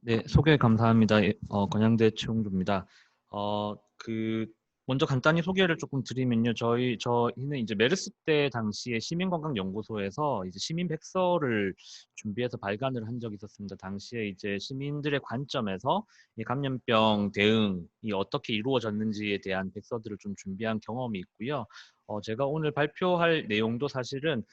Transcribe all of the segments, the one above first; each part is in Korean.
네, 소개 감사합니다. 건양대 최홍주입니다. 어, 그 먼저 간단히 소개를 조금 드리면요. 저희는 이제 메르스 때 당시에 시민건강연구소에서 이제 시민 백서를 준비해서 발간을 한 적이 있었습니다. 당시에 이제 시민들의 관점에서 이 감염병 대응이 어떻게 이루어졌는지에 대한 백서들을 좀 준비한 경험이 있고요. 제가 오늘 발표할 내용도 사실은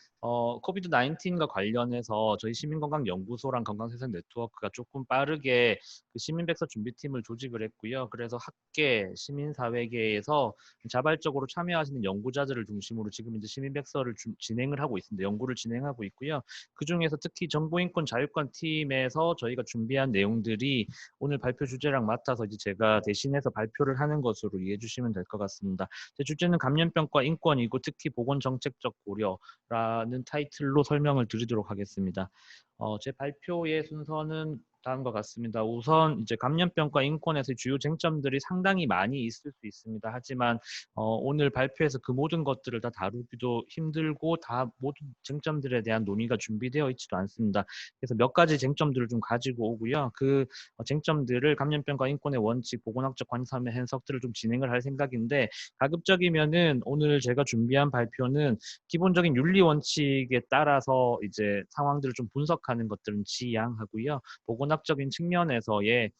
코비드 19과 관련해서 저희 시민건강연구소랑 건강생산 네트워크가 조금 빠르게 그 시민백서 준비팀을 조직을 했고요. 그래서 학계, 시민사회계에서 자발적으로 참여하시는 연구자들을 중심으로 지금 이제 시민백서를 진행을 하고 있습니다. 연구를 진행하고 있고요. 그중에서 특히 정보인권 자유권 팀에서 저희가 준비한 내용들이 오늘 발표 주제랑 맡아서 이제 제가 대신해서 발표를 하는 것으로 이해해 주시면 될 것 같습니다. 제 주제는 감염병과 인권이고 특히 보건정책적 고려라는 타이틀로 설명을 드리도록 하겠습니다. 제 발표의 순서는 다음과 같습니다. 우선 이제 감염병과 인권에서의 주요 쟁점들이 상당히 많이 있을 수 있습니다. 하지만 오늘 발표에서 그 모든 것들을 다 다루기도 힘들고 다 모든 쟁점들에 대한 논의가 준비되어 있지도 않습니다. 그래서 몇 가지 쟁점들을 좀 가지고 오고요. 그 쟁점들을 감염병과 인권의 원칙, 보건학적 관점의 해석들을 좀 진행을 할 생각인데 가급적이면은 오늘 제가 준비한 발표는 기본적인 윤리 원칙에 따라서 이제 상황들을 좀 분석하는 것들은 지양하고요. 보건학적인 측면에서의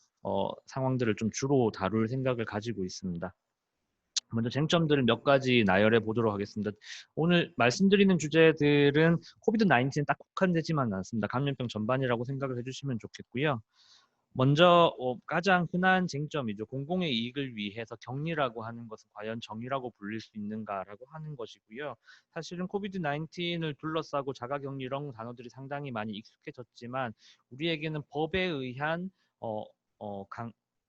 상황들을 좀 주로 다룰 생각을 가지고 있습니다. 먼저 쟁점들을 몇 가지 나열해 보도록 하겠습니다. 오늘 말씀드리는 주제들은 코비드 19에 딱 국한되지만 않습니다. 감염병 전반이라고 생각을 해주시면 좋겠고요. 먼저 가장 흔한 쟁점이죠. 공공의 이익을 위해서 격리라고 하는 것은 과연 정의라고 불릴 수 있는가라고 하는 것이고요. 사실은 코비드 19을 둘러싸고 자가격리 이런 단어들이 상당히 많이 익숙해졌지만 우리에게는 법에 의한 어,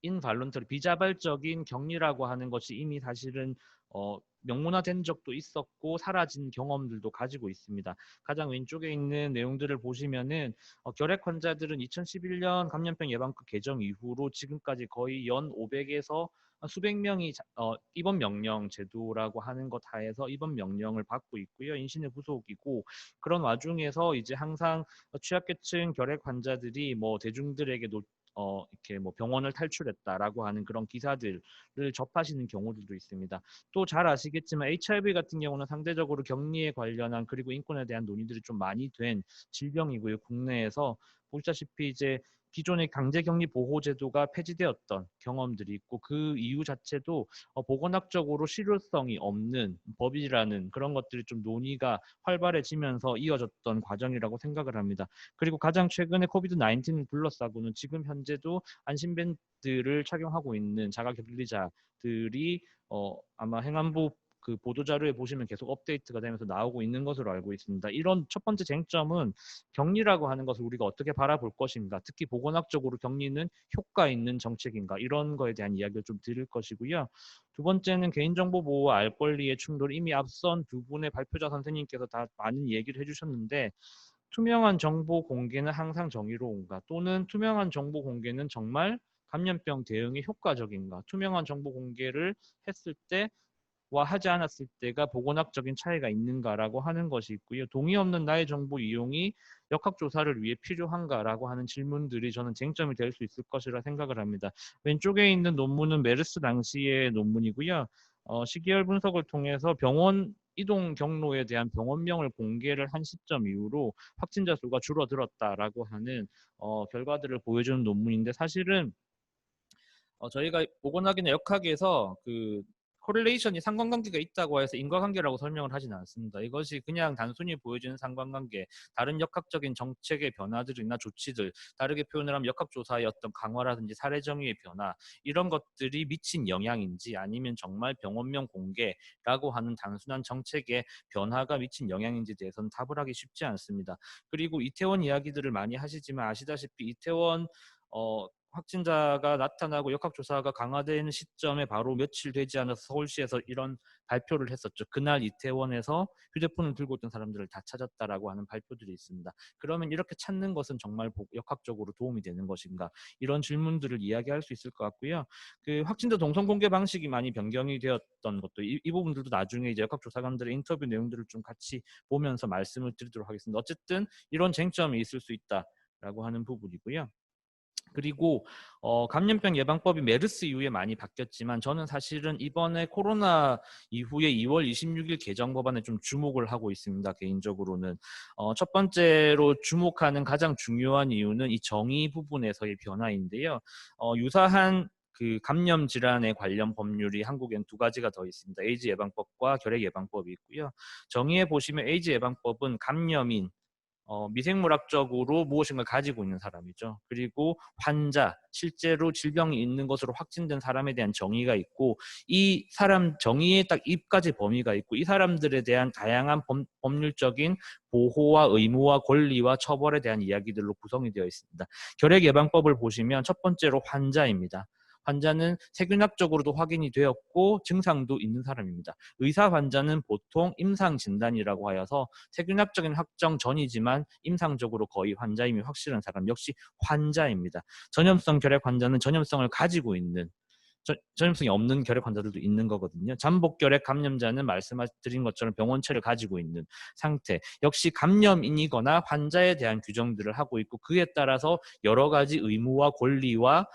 인발론터리 비자발적인 격리라고 하는 것이 이미 사실은 명문화된 적도 있었고 사라진 경험들도 가지고 있습니다. 가장 왼쪽에 있는 내용들을 보시면은 결핵 환자들은 2011년 감염병 예방법 개정 이후로 지금까지 거의 연 500에서 수백 명이 입원 명령 제도라고 하는 것 하에서 입원 명령을 받고 있고요. 인신의 구속이고 그런 와중에서 이제 항상 취약계층 결핵 환자들이 뭐 대중들에게 이렇게 뭐 병원을 탈출했다라고 하는 그런 기사들을 접하시는 경우들도 있습니다. 또 잘 아시겠지만 HIV 같은 경우는 상대적으로 격리에 관련한 그리고 인권에 대한 논의들이 좀 많이 된 질병이고요. 국내에서 보시다시피 이제 기존의 강제격리 보호제도가 폐지되었던 경험들이 있고 그 이유 자체도 보건학적으로 실효성이 없는 법이라는 그런 것들이 좀 논의가 활발해지면서 이어졌던 과정이라고 생각을 합니다. 그리고 가장 최근에 코비드 19을 둘러싸고는 지금 현재도 안심밴드를 착용하고 있는 자가격리자들이 아마 행안부 그 보도자료에 보시면 계속 업데이트가 되면서 나오고 있는 것으로 알고 있습니다. 이런 첫 번째 쟁점은 격리라고 하는 것을 우리가 어떻게 바라볼 것인가, 특히 보건학적으로 격리는 효과 있는 정책인가 이런 거에 대한 이야기를 좀 드릴 것이고요. 두 번째는 개인정보 보호와 알 권리의 충돌. 이미 앞선 두 분의 발표자 선생님께서 다 많은 얘기를 해주셨는데 투명한 정보 공개는 항상 정의로운가 또는 투명한 정보 공개는 정말 감염병 대응에 효과적인가 투명한 정보 공개를 했을 때와 하지 않았을 때가 보건학적인 차이가 있는가라고 하는 것이 있고요. 동의 없는 나의 정보 이용이 역학조사를 위해 필요한가라고 하는 질문들이 저는 쟁점이 될 수 있을 것이라 생각을 합니다. 왼쪽에 있는 논문은 메르스 당시의 논문이고요. 시계열 분석을 통해서 병원 이동 경로에 대한 병원명을 공개를 한 시점 이후로 확진자 수가 줄어들었다라고 하는 결과들을 보여주는 논문인데 사실은 저희가 보건학이나 역학에서 그 코릴레이션이 상관관계가 있다고 해서 인과관계라고 설명을 하진 않습니다. 이것이 그냥 단순히 보여지는 상관관계, 다른 역학적인 정책의 변화들이나 조치들, 다르게 표현을 하면 역학조사의 어떤 강화라든지 사례정의의 변화, 이런 것들이 미친 영향인지 아니면 정말 병원명 공개라고 하는 단순한 정책의 변화가 미친 영향인지에 대해서는 답을 하기 쉽지 않습니다. 그리고 이태원 이야기들을 많이 하시지만 아시다시피 이태원 확진자가 나타나고 역학조사가 강화되는 시점에 바로 며칠 되지 않아서 서울시에서 이런 발표를 했었죠. 그날 이태원에서 휴대폰을 들고 있던 사람들을 다 찾았다라고 하는 발표들이 있습니다. 그러면 이렇게 찾는 것은 정말 역학적으로 도움이 되는 것인가? 이런 질문들을 이야기할 수 있을 것 같고요. 그 확진자 동선 공개 방식이 많이 변경이 되었던 것도 이 부분들도 나중에 이제 역학조사관들의 인터뷰 내용들을 좀 같이 보면서 말씀을 드리도록 하겠습니다. 어쨌든 이런 쟁점이 있을 수 있다라고 하는 부분이고요. 그리고 감염병 예방법이 메르스 이후에 많이 바뀌었지만 저는 사실은 이번에 코로나 이후에 2월 26일 개정 법안에 좀 주목을 하고 있습니다. 개인적으로는 첫 번째로 주목하는 가장 중요한 이유는 이 정의 부분에서의 변화인데요. 유사한 그 감염 질환에 관련 법률이 한국엔 두 가지가 더 있습니다. 에이즈 예방법과 결핵 예방법이 있고요. 정의에 보시면 에이즈 예방법은 감염인 미생물학적으로 무엇인가 가지고 있는 사람이죠. 그리고 환자, 실제로 질병이 있는 것으로 확진된 사람에 대한 정의가 있고 이 사람 정의에 딱 입까지 범위가 있고 이 사람들에 대한 다양한 법률적인 보호와 의무와 권리와 처벌에 대한 이야기들로 구성이 되어 있습니다. 결핵 예방법을 보시면 첫 번째로 환자입니다. 환자는 세균학적으로도 확인이 되었고 증상도 있는 사람입니다. 의사 환자는 보통 임상 진단이라고 하여서 세균학적인 확정 전이지만 임상적으로 거의 환자임이 확실한 사람 역시 환자입니다. 전염성 결핵 환자는 전염성을 가지고 있는 전염성이 없는 결핵 환자들도 있는 거거든요. 잠복 결핵 감염자는 말씀드린 것처럼 병원체를 가지고 있는 상태. 역시 감염인이거나 환자에 대한 규정들을 하고 있고 그에 따라서 여러 가지 의무와 권리와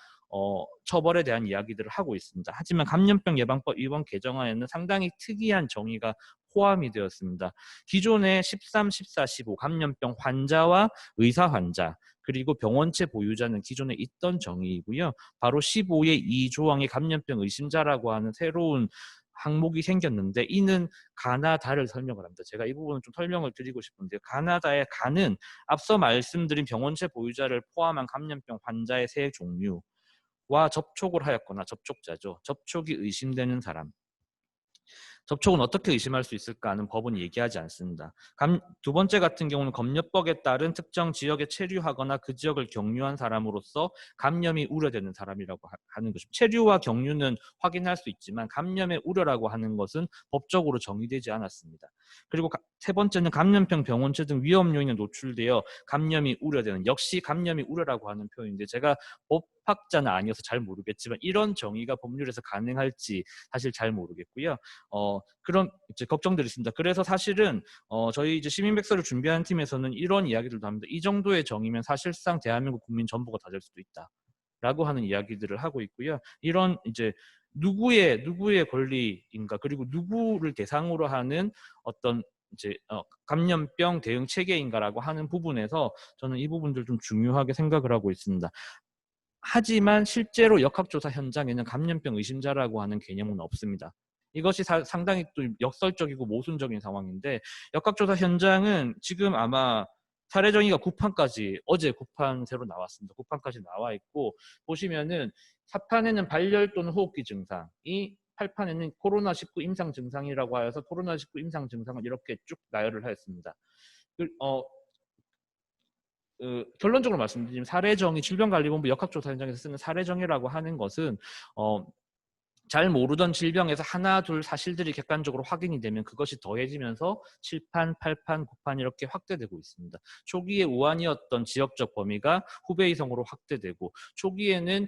처벌에 대한 이야기들을 하고 있습니다. 하지만 감염병 예방법 이번 개정안에는 상당히 특이한 정의가 포함이 되었습니다. 기존의 13, 14, 15 감염병 환자와 의사 환자 그리고 병원체 보유자는 기존에 있던 정의이고요. 바로 15의 2조항의 감염병 의심자라고 하는 새로운 항목이 생겼는데 이는 가나다를 설명을 합니다. 제가 이 부분은 좀 설명을 드리고 싶은데요. 가나다의 가는 앞서 말씀드린 병원체 보유자를 포함한 감염병 환자의 세 종류 와 접촉을 하였거나 접촉자죠. 접촉이 의심되는 사람. 접촉은 어떻게 의심할 수 있을까 하는 법은 얘기하지 않습니다. 두 번째 같은 경우는 검역법에 따른 특정 지역에 체류하거나 그 지역을 경유한 사람으로서 감염이 우려되는 사람이라고 하는 것입니다. 체류와 경유는 확인할 수 있지만 감염의 우려라고 하는 것은 법적으로 정의되지 않았습니다. 그리고 세 번째는 감염병 병원체 등 위험 요인에 노출되어 감염이 우려되는 역시 감염이 우려라고 하는 표현인데 제가 법학자는 아니어서 잘 모르겠지만 이런 정의가 법률에서 가능할지 사실 잘 모르겠고요. 그런 이제 걱정들이 있습니다. 그래서 사실은 저희 이제 시민백서를 준비하는 팀에서는 이런 이야기들도 합니다. 이 정도의 정의면 사실상 대한민국 국민 전부가 다 될 수도 있다라고 하는 이야기들을 하고 있고요. 이런 이제 누구의 권리인가 그리고 누구를 대상으로 하는 어떤 이제 감염병 대응 체계인가라고 하는 부분에서 저는 이 부분들 좀 중요하게 생각을 하고 있습니다. 하지만 실제로 역학조사 현장에는 감염병 의심자라고 하는 개념은 없습니다. 이것이 상당히 또 역설적이고 모순적인 상황인데 역학조사 현장은 지금 아마 사례 정의가 9판까지 어제 9판 새로 나왔습니다. 9판까지 나와 있고 보시면은 4판에는 발열 또는 호흡기 증상이 8판에는 코로나19 임상 증상이라고 하여서 코로나19 임상 증상을 이렇게 쭉 나열을 하였습니다. 결론적으로 말씀드리면 사례정의 질병관리본부 역학조사 현장에서 쓰는 사례정의라고 하는 것은 잘 모르던 질병에서 하나 둘 사실들이 객관적으로 확인이 되면 그것이 더해지면서 7판, 8판, 9판 이렇게 확대되고 있습니다. 초기에 우한이었던 지역적 범위가 후베이성으로 확대되고 초기에는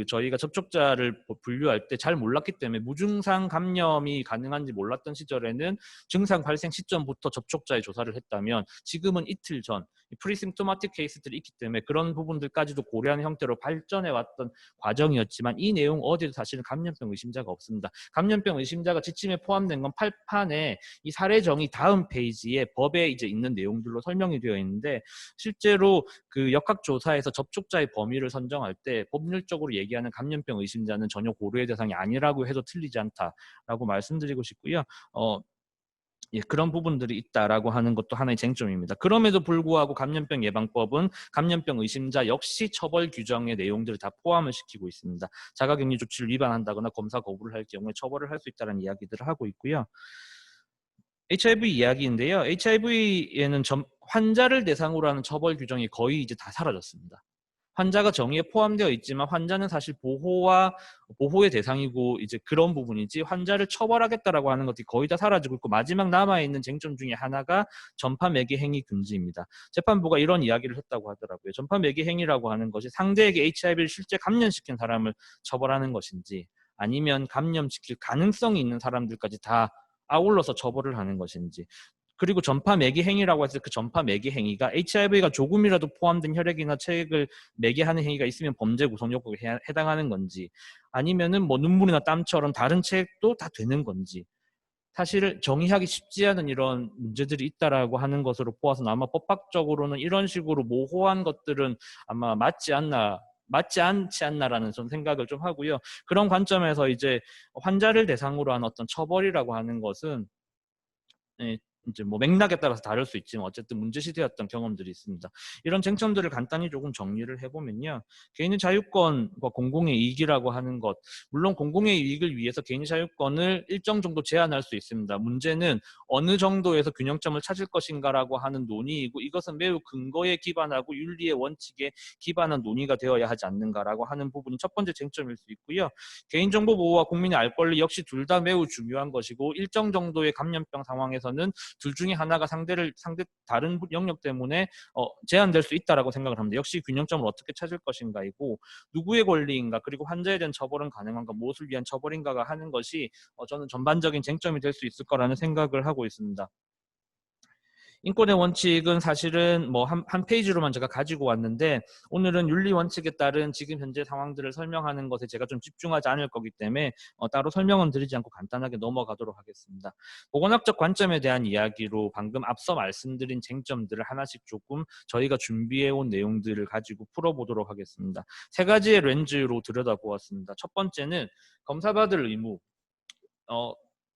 저희가 접촉자를 분류할 때 잘 몰랐기 때문에 무증상 감염이 가능한지 몰랐던 시절에는 증상 발생 시점부터 접촉자의 조사를 했다면 지금은 이틀 전 프리심토마틱 케이스들이 있기 때문에 그런 부분들까지도 고려하는 형태로 발전해 왔던 과정이었지만 이 내용 어디도 사실은 감염병 의심자가 없습니다. 감염병 의심자가 지침에 포함된 건 8판에 이 사례정의 다음 페이지에 법에 이제 있는 내용들로 설명이 되어 있는데 실제로 그 역학조사에서 접촉자의 범위를 선정할 때 법률적으로 얘기하는 감염병 의심자는 전혀 고려의 대상이 아니라고 해도 틀리지 않다라고 말씀드리고 싶고요. 예, 그런 부분들이 있다라고 하는 것도 하나의 쟁점입니다. 그럼에도 불구하고 감염병 예방법은 감염병 의심자 역시 처벌 규정의 내용들을 다 포함을 시키고 있습니다. 자가격리 조치를 위반한다거나 검사 거부를 할 경우에 처벌을 할 수 있다는 이야기들을 하고 있고요. HIV 이야기인데요. HIV에는 환자를 대상으로 하는 처벌 규정이 거의 이제 다 사라졌습니다. 환자가 정의에 포함되어 있지만 환자는 사실 보호의 대상이고 이제 그런 부분이지 환자를 처벌하겠다라고 하는 것이 거의 다 사라지고 있고 마지막 남아있는 쟁점 중에 하나가 전파 매개 행위 금지입니다. 재판부가 이런 이야기를 했다고 하더라고요. 전파 매개 행위라고 하는 것이 상대에게 HIV를 실제 감염시킨 사람을 처벌하는 것인지 아니면 감염시킬 가능성이 있는 사람들까지 다 아울러서 처벌을 하는 것인지 그리고 전파 매개 행위라고 해서 그 전파 매개 행위가 HIV가 조금이라도 포함된 혈액이나 체액을 매개하는 행위가 있으면 범죄 구성 요건에 해당하는 건지, 아니면은 뭐 눈물이나 땀처럼 다른 체액도 다 되는 건지, 사실 정의하기 쉽지 않은 이런 문제들이 있다라고 하는 것으로 보아서는 아마 법학적으로는 이런 식으로 모호한 것들은 아마 맞지 않지 않나라는 좀 생각을 좀 하고요. 그런 관점에서 이제 환자를 대상으로 한 어떤 처벌이라고 하는 것은, 예, 이제 뭐 맥락에 따라서 다를 수 있지만 어쨌든 문제시되었던 경험들이 있습니다. 이런 쟁점들을 간단히 조금 정리를 해보면요. 개인의 자유권과 공공의 이익이라고 하는 것, 물론 공공의 이익을 위해서 개인의 자유권을 일정 정도 제한할 수 있습니다. 문제는 어느 정도에서 균형점을 찾을 것인가라고 하는 논의이고, 이것은 매우 근거에 기반하고 윤리의 원칙에 기반한 논의가 되어야 하지 않는가라고 하는 부분이 첫 번째 쟁점일 수 있고요. 개인정보 보호와 국민의 알 권리 역시 둘 다 매우 중요한 것이고, 일정 정도의 감염병 상황에서는 둘 중에 하나가 상대 다른 영역 때문에 제한될 수 있다라고 생각을 합니다. 역시 균형점을 어떻게 찾을 것인가이고, 누구의 권리인가, 그리고 환자에 대한 처벌은 가능한가, 무엇을 위한 처벌인가가 하는 것이 저는 전반적인 쟁점이 될 수 있을 거라는 생각을 하고 있습니다. 인권의 원칙은 사실은 뭐 한 페이지로만 제가 가지고 왔는데, 오늘은 윤리 원칙에 따른 지금 현재 상황들을 설명하는 것에 제가 좀 집중하지 않을 거기 때문에 따로 설명은 드리지 않고 간단하게 넘어가도록 하겠습니다. 보건학적 관점에 대한 이야기로 방금 앞서 말씀드린 쟁점들을 하나씩 조금 저희가 준비해온 내용들을 가지고 풀어보도록 하겠습니다. 세 가지의 렌즈로 들여다보았습니다. 첫 번째는 검사받을 의무.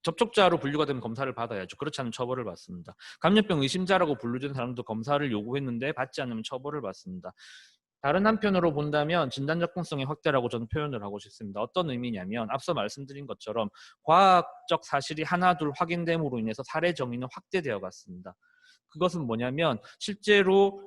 접촉자로 분류가 되면 검사를 받아야죠. 그렇지 않으면 처벌을 받습니다. 감염병 의심자라고 분류된 사람도 검사를 요구했는데 받지 않으면 처벌을 받습니다. 다른 한편으로 본다면 진단 접근성의 확대라고 저는 표현을 하고 싶습니다. 어떤 의미냐면 앞서 말씀드린 것처럼 과학적 사실이 하나 둘 확인됨으로 인해서 사례 정의는 확대되어 갔습니다. 그것은 뭐냐면 실제로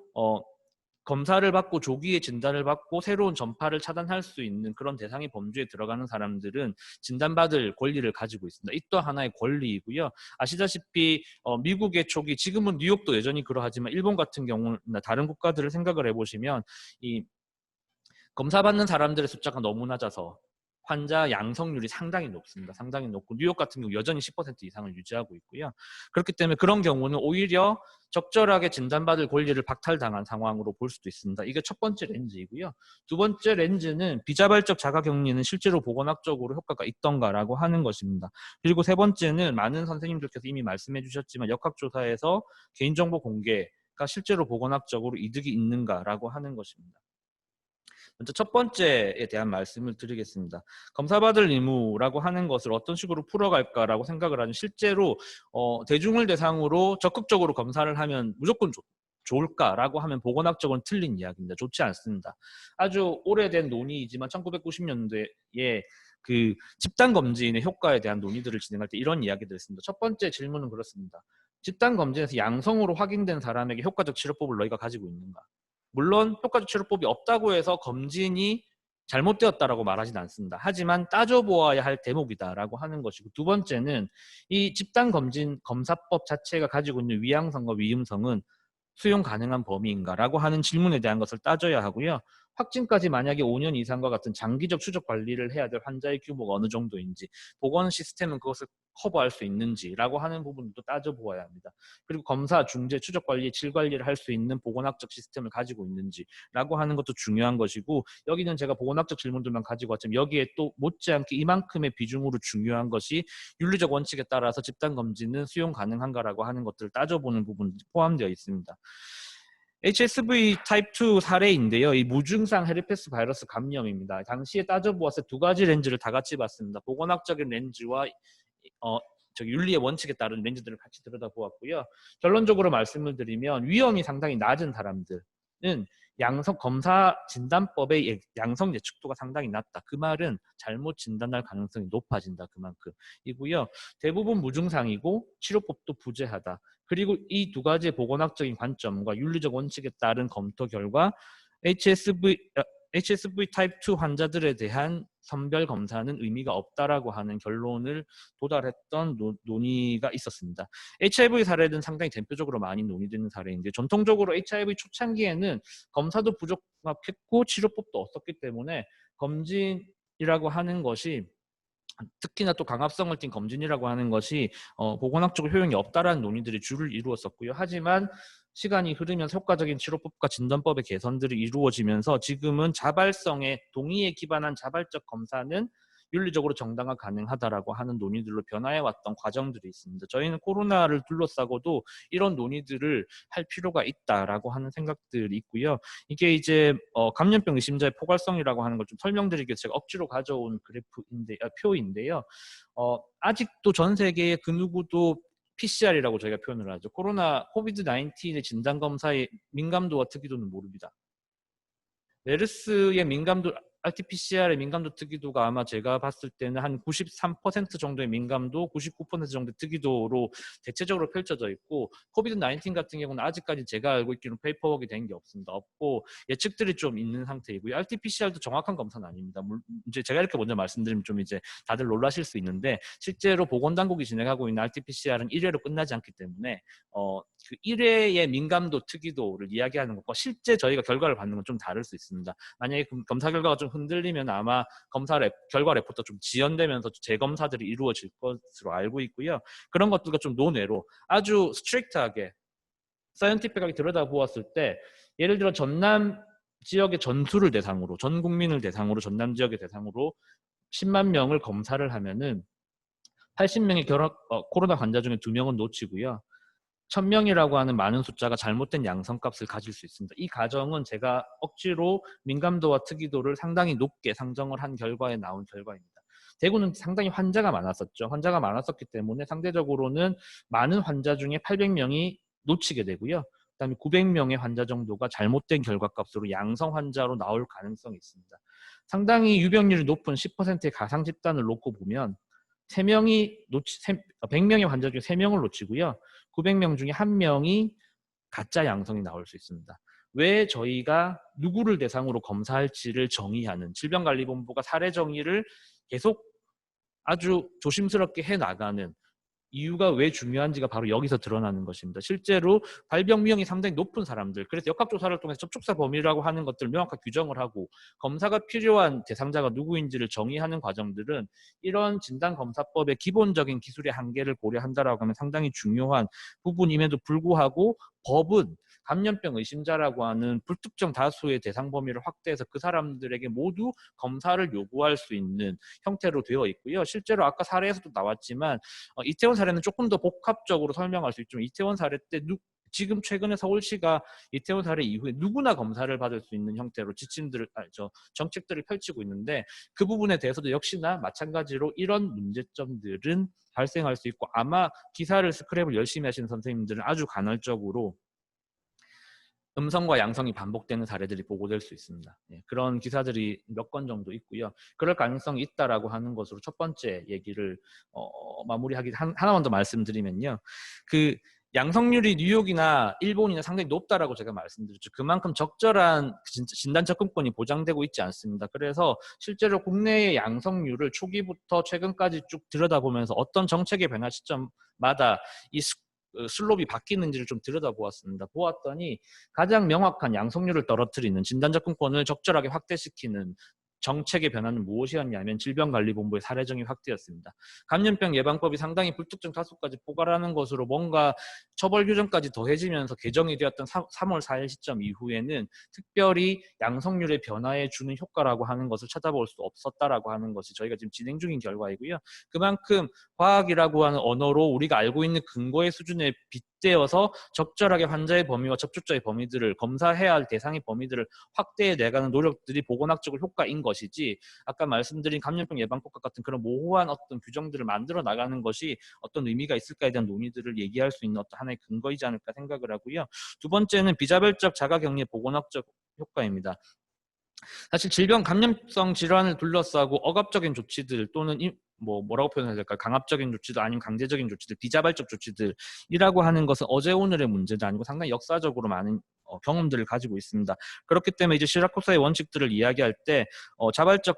검사를 받고 조기에 진단을 받고 새로운 전파를 차단할 수 있는 그런 대상의 범주에 들어가는 사람들은 진단받을 권리를 가지고 있습니다. 이 또한 하나의 권리이고요. 아시다시피 미국의 초기, 지금은 뉴욕도 여전히 그러하지만 일본 같은 경우나 다른 국가들을 생각을 해보시면 이 검사받는 사람들의 숫자가 너무 낮아서 환자 양성률이 상당히 높습니다. 상당히 높고 뉴욕 같은 경우 여전히 10% 이상을 유지하고 있고요. 그렇기 때문에 그런 경우는 오히려 적절하게 진단받을 권리를 박탈당한 상황으로 볼 수도 있습니다. 이게 첫 번째 렌즈이고요. 두 번째 렌즈는 비자발적 자가격리는 실제로 보건학적으로 효과가 있던가라고 하는 것입니다. 그리고 세 번째는 많은 선생님들께서 이미 말씀해 주셨지만 역학조사에서 개인정보 공개가 실제로 보건학적으로 이득이 있는가라고 하는 것입니다. 먼저 첫 번째에 대한 말씀을 드리겠습니다. 검사받을 의무라고 하는 것을 어떤 식으로 풀어갈까라고 생각을 하면 실제로 대중을 대상으로 적극적으로 검사를 하면 무조건 좋을까라고 하면 보건학적으로는 틀린 이야기입니다. 좋지 않습니다. 아주 오래된 논의이지만 1990년대에 그 집단검진의 효과에 대한 논의들을 진행할 때 이런 이야기들을 했습니다. 첫 번째 질문은 그렇습니다. 집단검진에서 양성으로 확인된 사람에게 효과적 치료법을 너희가 가지고 있는가? 물론 효과적 치료법이 없다고 해서 검진이 잘못되었다라고 말하진 않습니다. 하지만 따져보아야 할 대목이다라고 하는 것이고, 두 번째는 이 집단검진 검사법 자체가 가지고 있는 위양성과 위임성은 수용 가능한 범위인가라고 하는 질문에 대한 것을 따져야 하고요. 확진까지 만약에 5년 이상과 같은 장기적 추적 관리를 해야 될 환자의 규모가 어느 정도인지, 보건 시스템은 그것을 커버할 수 있는지라고 하는 부분도 따져보아야 합니다. 그리고 검사, 중재, 추적 관리, 질 관리를 할 수 있는 보건학적 시스템을 가지고 있는지라고 하는 것도 중요한 것이고, 여기는 제가 보건학적 질문들만 가지고 왔지만 여기에 또 못지않게 이만큼의 비중으로 중요한 것이 윤리적 원칙에 따라서 집단검진은 수용 가능한가라고 하는 것들을 따져보는 부분이 포함되어 있습니다. HSV 타입 2 사례인데요. 이 무증상 헤르페스 바이러스 감염입니다. 당시에 따져보았을 때 두 가지 렌즈를 다 같이 봤습니다. 보건학적인 렌즈와 윤리의 원칙에 따른 렌즈들을 같이 들여다보았고요. 결론적으로 말씀을 드리면 위험이 상당히 낮은 사람들은 검사 진단법의 양성 예측도가 상당히 낮다. 그 말은 잘못 진단할 가능성이 높아진다. 그만큼이고요. 대부분 무증상이고 치료법도 부재하다. 그리고 이 두 가지의 보건학적인 관점과 윤리적 원칙에 따른 검토 결과 HSV 타입 2 환자들에 대한 선별 검사는 의미가 없다라고 하는 결론을 도달했던 논의가 있었습니다. HIV 사례는 상당히 대표적으로 많이 논의되는 사례인데, 전통적으로 HIV 초창기에는 검사도 부족했고 치료법도 없었기 때문에 검진이라고 하는 것이 특히나 또 강압성을 띤 검진이라고 하는 것이 보건학적으로 효용이 없다라는 논의들이 주를 이루었었고요. 하지만 시간이 흐르면서 효과적인 치료법과 진단법의 개선들이 이루어지면서 지금은 자발성의 동의에 기반한 자발적 검사는 윤리적으로 정당화 가능하다라고 하는 논의들로 변화해왔던 과정들이 있습니다. 저희는 코로나를 둘러싸고도 이런 논의들을 할 필요가 있다라고 하는 생각들이 있고요. 이게 이제 감염병 의심자의 포괄성이라고 하는 걸 좀 설명드리기 위해서 제가 억지로 가져온 표인데요. 아직도 전 세계의 그 누구도 PCR이라고 저희가 표현을 하죠. 코비드-19의 진단검사의 민감도와 특이도는 모릅니다. 메르스의 민감도, RT-PCR의 민감도 특이도가 아마 제가 봤을 때는 한 93% 정도의 민감도, 99% 정도의 특이도로 대체적으로 펼쳐져 있고, 코비드-19 같은 경우는 아직까지 제가 알고 있기로는 페이퍼워크가 된 게 없습니다. 없고 예측들이 좀 있는 상태이고요. RT-PCR도 정확한 검사는 아닙니다. 이제 제가 이렇게 먼저 말씀드리면 좀 이제 다들 놀라실 수 있는데, 실제로 보건당국이 진행하고 있는 RT-PCR은 1회로 끝나지 않기 때문에 그 1회의 민감도, 특이도를 이야기하는 것과 실제 저희가 결과를 받는 건 좀 다를 수 있습니다. 만약에 검사 결과가 좀 흔들리면 아마 결과 레포트가 좀 지연되면서 재검사들이 이루어질 것으로 알고 있고요. 그런 것들과 좀 논외로 아주 스트릭트하게 사이언티픽하게 들여다보았을 때, 예를 들어 전남 지역의 전수를 대상으로, 전 국민을 대상으로, 전남 지역의 대상으로 10만 명을 검사를 하면은 80명의 코로나 환자 중에 2명은 놓치고요. 1000명이라고 하는 많은 숫자가 잘못된 양성값을 가질 수 있습니다. 이 가정은 제가 억지로 민감도와 특이도를 상당히 높게 상정을 한 결과에 나온 결과입니다. 대구는 상당히 환자가 많았었죠. 환자가 많았었기 때문에 상대적으로는 많은 환자 중에 800명이 놓치게 되고요. 그다음에 900명의 환자 정도가 잘못된 결과값으로 양성 환자로 나올 가능성이 있습니다. 상당히 유병률이 높은 10%의 가상 집단을 놓고 보면 100명의 환자 중에 3명을 놓치고요. 900명 중에 1명이 가짜 양성이 나올 수 있습니다. 왜 저희가 누구를 대상으로 검사할지를 정의하는, 질병관리본부가 사례 정의를 계속 아주 조심스럽게 해나가는 이유가 왜 중요한지가 바로 여기서 드러나는 것입니다. 실제로 발병 위험이 상당히 높은 사람들, 그래서 역학조사를 통해서 접촉사 범위라고 하는 것들을 명확하게 규정을 하고 검사가 필요한 대상자가 누구인지를 정의하는 과정들은 이런 진단검사법의 기본적인 기술의 한계를 고려한다라고 하면 상당히 중요한 부분임에도 불구하고 법은 감염병 의심자라고 하는 불특정 다수의 대상 범위를 확대해서 그 사람들에게 모두 검사를 요구할 수 있는 형태로 되어 있고요. 실제로 아까 사례에서도 나왔지만 이태원 사례는 조금 더 복합적으로 설명할 수 있지만, 이태원 사례 때 지금 최근에 서울시가 이태원 사례 이후에 누구나 검사를 받을 수 있는 형태로 정책들을 펼치고 있는데, 그 부분에 대해서도 역시나 마찬가지로 이런 문제점들은 발생할 수 있고, 아마 기사를 스크랩을 열심히 하시는 선생님들은 아주 간헐적으로 음성과 양성이 반복되는 사례들이 보고될 수 있습니다. 그런 기사들이 몇 건 정도 있고요. 그럴 가능성이 있다라고 하는 것으로 첫 번째 얘기를 마무리하기 하나만 더 말씀드리면요. 그 양성률이 뉴욕이나 일본이나 상당히 높다라고 제가 말씀드렸죠. 그만큼 적절한 진단 접근권이 보장되고 있지 않습니다. 그래서 실제로 국내의 양성률을 초기부터 최근까지 쭉 들여다보면서 어떤 정책의 변화 시점마다 이 슬롭이 바뀌는지를 좀 들여다보았습니다. 보았더니 가장 명확한 양성률을 떨어뜨리는, 진단 접근권을 적절하게 확대시키는 정책의 변화는 무엇이었냐면 질병관리본부의 사례정의 확대였습니다. 감염병 예방법이 상당히 불특정 다수까지 포괄하는 것으로 뭔가 처벌 규정까지 더해지면서 개정이 되었던 3월 4일 시점 이후에는 특별히 양성률의 변화에 주는 효과라고 하는 것을 찾아볼 수 없었다라고 하는 것이 저희가 지금 진행 중인 결과이고요. 그만큼 과학이라고 하는 언어로 우리가 알고 있는 근거의 수준에 빗대어서 적절하게 환자의 범위와 접촉자의 범위들을, 검사해야 할 대상의 범위들을 확대해 내가는 노력들이 보건학적으로 효과인 것이지, 아까 말씀드린 감염병 예방법과 같은 그런 모호한 어떤 규정들을 만들어 나가는 것이 어떤 의미가 있을까에 대한 논의들을 얘기할 수 있는 어떤 하나의 근거이지 않을까 생각을 하고요. 두 번째는 비자별적 자가격리 보건학적 효과입니다. 사실 질병 감염성 질환을 둘러싸고 억압적인 조치들 또는 뭐라고 표현해야 될까, 강압적인 조치도 아니면 강제적인 조치들, 비자발적 조치들이라고 하는 것은 어제 오늘의 문제도 아니고 상당히 역사적으로 많은 경험들을 가지고 있습니다. 그렇기 때문에 이제 시라쿠사의 원칙들을 이야기할 때 자발적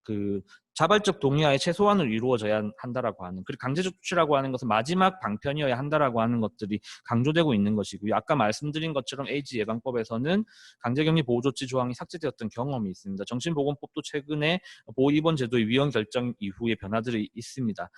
그 자발적 동의하에 최소한으로 이루어져야 한다라고 하는, 그리고 강제적 조치라고 하는 것은 마지막 방편이어야 한다라고 하는 것들이 강조되고 있는 것이고요. 아까 말씀드린 것처럼 에이즈 예방법에서는 강제격리 보호조치 조항이 삭제되었던 경험이 있습니다. 정신보건법도 최근에 보호입원 제도의 위헌 결정 이후에 변화들이 있습니다.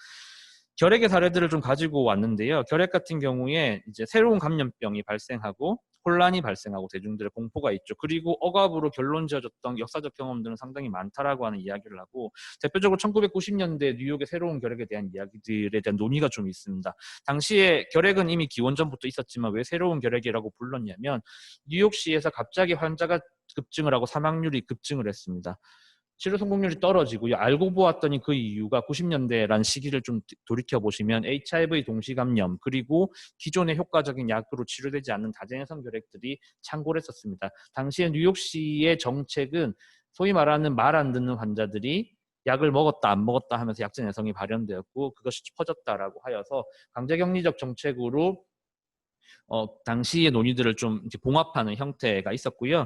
결핵의 사례들을 좀 가지고 왔는데요. 결핵 같은 경우에 이제 새로운 감염병이 발생하고 혼란이 발생하고 대중들의 공포가 있죠. 그리고 억압으로 결론 지어졌던 역사적 경험들은 상당히 많다라고 하는 이야기를 하고, 대표적으로 1990년대 뉴욕의 새로운 결핵에 대한 이야기들에 대한 논의가 좀 있습니다. 당시에 결핵은 이미 기원전부터 있었지만 왜 새로운 결핵이라고 불렀냐면 뉴욕시에서 갑자기 환자가 급증을 하고 사망률이 급증을 했습니다. 치료 성공률이 떨어지고요. 알고 보았더니 그 이유가 90년대라는 시기를 좀 돌이켜보시면 HIV 동시감염, 그리고 기존의 효과적인 약으로 치료되지 않는 다재내성 결핵들이 창궐 했었습니다. 당시에 뉴욕시의 정책은 소위 말하는 말 안 듣는 환자들이 약을 먹었다 안 먹었다 하면서 약제 내성이 발현되었고 그것이 퍼졌다라고 하여서 강제격리적 정책으로 당시의 논의들을 좀 이렇게 봉합하는 형태가 있었고요.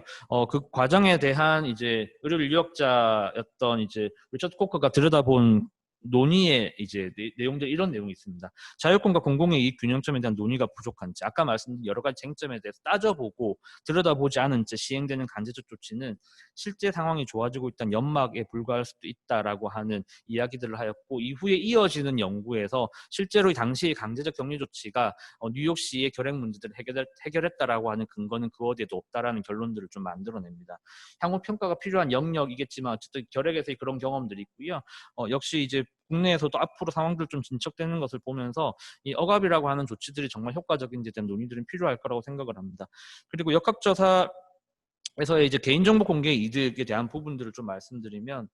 그 과정에 대한 이제 의료 인류학자였던 이제 리처드 코커가 들여다본 논의의 이제 내용들, 이런 내용이 있습니다. 자율권과 공공의 이익 균형점에 대한 논의가 부족한 채, 아까 말씀드린 여러 가지 쟁점에 대해서 따져보고 들여다보지 않은 채 시행되는 강제적 조치는 실제 상황이 좋아지고 있다는 연막에 불과할 수도 있다라고 하는 이야기들을 하였고, 이후에 이어지는 연구에서 실제로 당시의 강제적 격리 조치가 뉴욕시의 결핵 문제들을 해결했다라고 하는 근거는 그 어디에도 없다라는 결론들을 좀 만들어냅니다. 향후 평가가 필요한 영역이겠지만 어쨌든 결핵에서의 그런 경험들이 있고요. 역시 이제 국내에서도 앞으로 상황들 좀 진척되는 것을 보면서 이 억압이라고 하는 조치들이 정말 효과적인지에 대한 논의들은 필요할 거라고 생각을 합니다. 그리고 역학조사에서의 이제 개인정보 공개 이득에 대한 부분들을 좀 말씀드리면,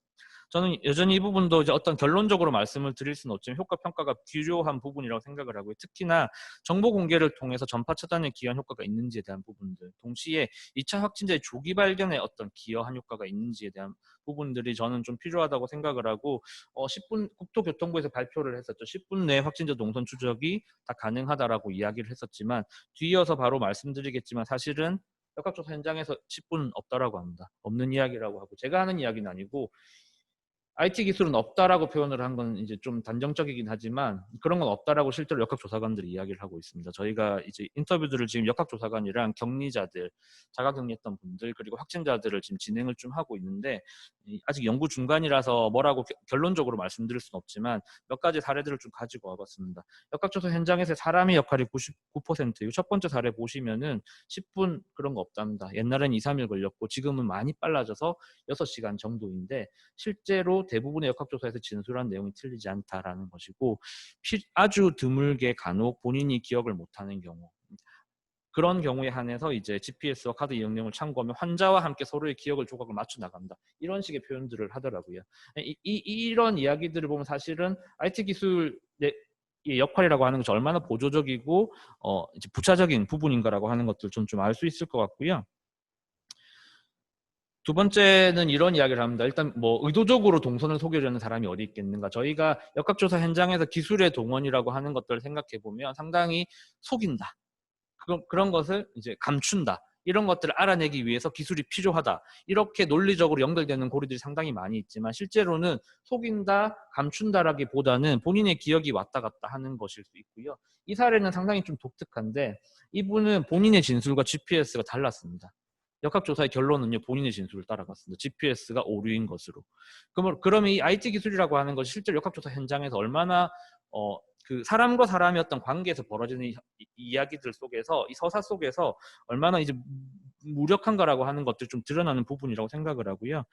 저는 여전히 이 부분도 이제 어떤 결론적으로 말씀을 드릴 수는 없지만 효과 평가가 필요한 부분이라고 생각을 하고요. 특히나 정보 공개를 통해서 전파 차단에 기여한 효과가 있는지에 대한 부분들, 동시에 2차 확진자의 조기 발견에 어떤 기여한 효과가 있는지에 대한 부분들이 저는 좀 필요하다고 생각을 하고, 10분 국토교통부에서 발표를 했었죠. 10분 내에 확진자 동선 추적이 다 가능하다라고 이야기를 했었지만, 뒤이어서 바로 말씀드리겠지만 사실은 역학조사 현장에서 10분 없다라고 합니다. 없는 이야기라고 하고, 제가 하는 이야기는 아니고 IT 기술은 없다라고 표현을 한 건 이제 좀 단정적이긴 하지만 그런 건 없다라고 실제로 역학조사관들이 이야기를 하고 있습니다. 저희가 이제 인터뷰들을 지금 역학조사관이랑 격리자들, 자가격리했던 분들, 그리고 확진자들을 지금 진행을 좀 하고 있는데, 아직 연구 중간이라서 뭐라고 결론적으로 말씀드릴 수는 없지만 몇 가지 사례들을 좀 가지고 와봤습니다. 역학조사 현장에서 사람의 역할이 99%이고, 첫 번째 사례 보시면은 10분 그런 거 없답니다. 옛날엔 2, 3일 걸렸고 지금은 많이 빨라져서 6시간 정도인데, 실제로 대부분의 역학조사에서 진술한 내용이 틀리지 않다라는 것이고, 아주 드물게 간혹 본인이 기억을 못하는 경우, 그런 경우에 한해서 이제 GPS와 카드 이용령을 참고하면 환자와 함께 서로의 기억을 조각을 맞춰 나간다, 이런 식의 표현들을 하더라고요. 이런 이야기들을 보면 사실은 IT 기술의 역할이라고 하는 것이 얼마나 보조적이고 이제 부차적인 부분인가라고 하는 것들 좀 알 수 있을 것 같고요. 두 번째는 이런 이야기를 합니다. 일단 뭐 의도적으로 동선을 속이려는 사람이 어디 있겠는가. 저희가 역학조사 현장에서 기술의 동원이라고 하는 것들을 생각해 보면 상당히 속인다, 그런 것을 이제 감춘다, 이런 것들을 알아내기 위해서 기술이 필요하다, 이렇게 논리적으로 연결되는 고리들이 상당히 많이 있지만, 실제로는 속인다, 감춘다라기보다는 본인의 기억이 왔다 갔다 하는 것일 수 있고요. 이 사례는 상당히 좀 독특한데, 이분은 본인의 진술과 GPS가 달랐습니다. 역학조사의 결론은요, 본인의 진술을 따라갔습니다. GPS가 오류인 것으로. 그러면 이 IT 기술이라고 하는 것이 실제로 역학조사 현장에서 얼마나 그 사람과 사람의 어떤 관계에서 벌어지는 이야기들 속에서, 이 서사 속에서 얼마나 이제 무력한가라고 하는 것들이 좀 드러나는 부분이라고 생각을 하고요.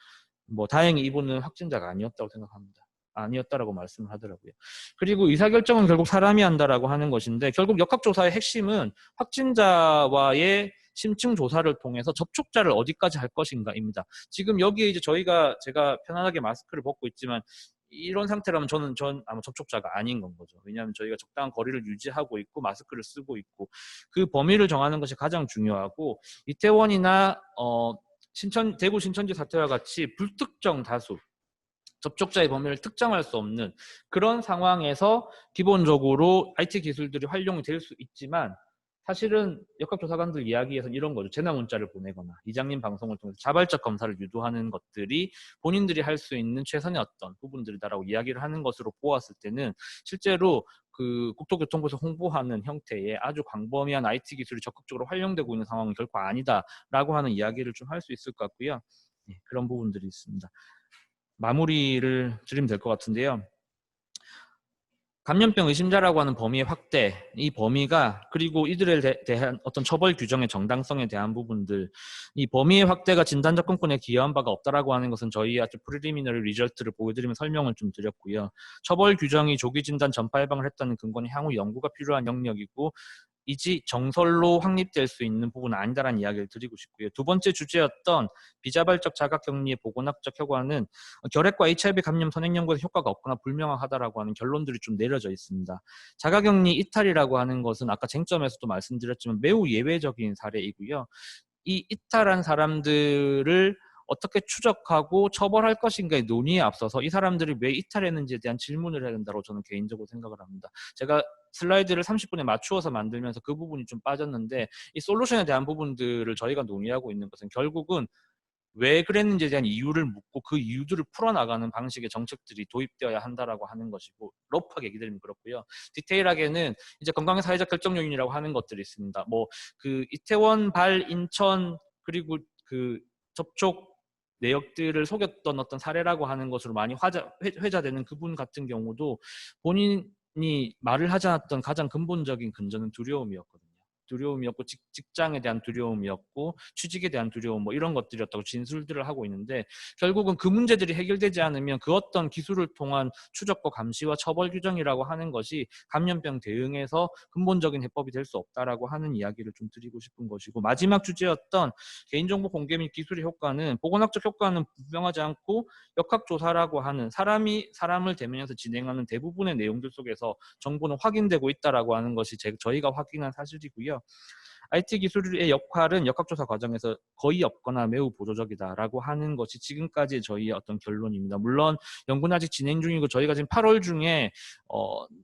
뭐 다행히 이분은 확진자가 아니었다고 생각합니다. 아니었다라고 말씀을 하더라고요. 그리고 의사결정은 결국 사람이 한다라고 하는 것인데, 결국 역학조사의 핵심은 확진자와의 심층 조사를 통해서 접촉자를 어디까지 할 것인가입니다. 지금 여기에 이제 제가 편안하게 마스크를 벗고 있지만, 이런 상태라면 전 아마 접촉자가 아닌 건 거죠. 왜냐하면 저희가 적당한 거리를 유지하고 있고 마스크를 쓰고 있고, 그 범위를 정하는 것이 가장 중요하고, 이태원이나 대구 신천지 사태와 같이 불특정 다수 접촉자의 범위를 특정할 수 없는 그런 상황에서 기본적으로 IT 기술들이 활용이 될 수 있지만, 사실은 역학조사관들 이야기에서는 이런 거죠. 재난 문자를 보내거나 이장님 방송을 통해서 자발적 검사를 유도하는 것들이 본인들이 할 수 있는 최선의 어떤 부분들이다라고 이야기를 하는 것으로 보았을 때는 실제로 그 국토교통부에서 홍보하는 형태의 아주 광범위한 IT 기술이 적극적으로 활용되고 있는 상황은 결코 아니다라고 하는 이야기를 좀 할 수 있을 것 같고요. 네, 그런 부분들이 있습니다. 마무리를 드리면 될 것 같은데요. 감염병 의심자라고 하는 범위의 확대, 이 범위가 그리고 이들에 대한 어떤 처벌 규정의 정당성에 대한 부분들, 이 범위의 확대가 진단 접근권에 기여한 바가 없다라고 하는 것은 저희 아주 프리리미너리 리절트를 보여드리면 설명을 좀 드렸고요. 처벌 규정이 조기 진단 전파 예방을 했다는 근거는 향후 연구가 필요한 영역이고 이지 정설로 확립될 수 있는 부분은 아니다라는 이야기를 드리고 싶고요. 두 번째 주제였던 비자발적 자가격리의 보건학적 효과는 결핵과 HIV 감염 선행 연구에서 효과가 없거나 불명확하다라고 하는 결론들이 좀 내려져 있습니다. 자가격리 이탈이라고 하는 것은 아까 쟁점에서도 말씀드렸지만 매우 예외적인 사례이고요. 이 이탈한 사람들을 어떻게 추적하고 처벌할 것인가의 논의에 앞서서 이 사람들이 왜 이탈했는지에 대한 질문을 해야 된다고 저는 개인적으로 생각을 합니다. 제가 슬라이드를 30분에 맞추어서 만들면서 그 부분이 좀 빠졌는데 이 솔루션에 대한 부분들을 저희가 논의하고 있는 것은 결국은 왜 그랬는지에 대한 이유를 묻고 그 이유들을 풀어나가는 방식의 정책들이 도입되어야 한다라고 하는 것이고 러프하게 얘기 드리면 그렇고요. 디테일하게는 이제 건강의 사회적 결정 요인이라고 하는 것들이 있습니다. 뭐 그 이태원, 발, 인천 그리고 그 접촉 내역들을 속였던 어떤 사례라고 하는 것으로 많이 회자되는 그분 같은 경우도 본인이 말을 하지 않았던 가장 근본적인 근저는 두려움이었거든요. 두려움이었고 직장에 대한 두려움이었고 취직에 대한 두려움 뭐 이런 것들이었다고 진술들을 하고 있는데 결국은 그 문제들이 해결되지 않으면 그 어떤 기술을 통한 추적과 감시와 처벌 규정이라고 하는 것이 감염병 대응에서 근본적인 해법이 될 수 없다라고 하는 이야기를 좀 드리고 싶은 것이고 마지막 주제였던 개인정보 공개 및 기술의 효과는 보건학적 효과는 분명하지 않고 역학조사라고 하는 사람이 사람을 대면해서 진행하는 대부분의 내용들 속에서 정보는 확인되고 있다라고 하는 것이 저희가 확인한 사실이고요. IT 기술의 역할은 역학조사 과정에서 거의 없거나 매우 보조적이다라고 하는 것이 지금까지 저희의 어떤 결론입니다. 물론 연구는 아직 진행 중이고 저희가 지금 8월 중에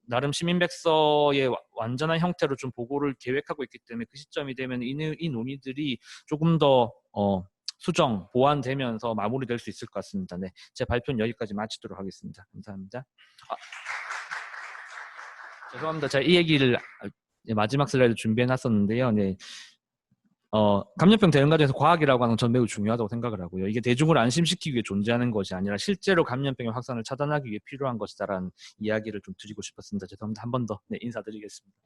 나름 시민백서의 완전한 형태로 좀 보고를 계획하고 있기 때문에 그 시점이 되면 이 논의들이 조금 더 수정, 보완되면서 마무리될 수 있을 것 같습니다. 네, 제 발표는 여기까지 마치도록 하겠습니다. 감사합니다. 죄송합니다. 제가 이 얘기를 마지막 슬라이드 준비해놨었는데요. 네. 감염병 대응 과정에서 과학이라고 하는 건 전 매우 중요하다고 생각을 하고요. 이게 대중을 안심시키기 위해 존재하는 것이 아니라 실제로 감염병의 확산을 차단하기 위해 필요한 것이다라는 이야기를 좀 드리고 싶었습니다. 죄송합니다. 한 번 더 인사드리겠습니다.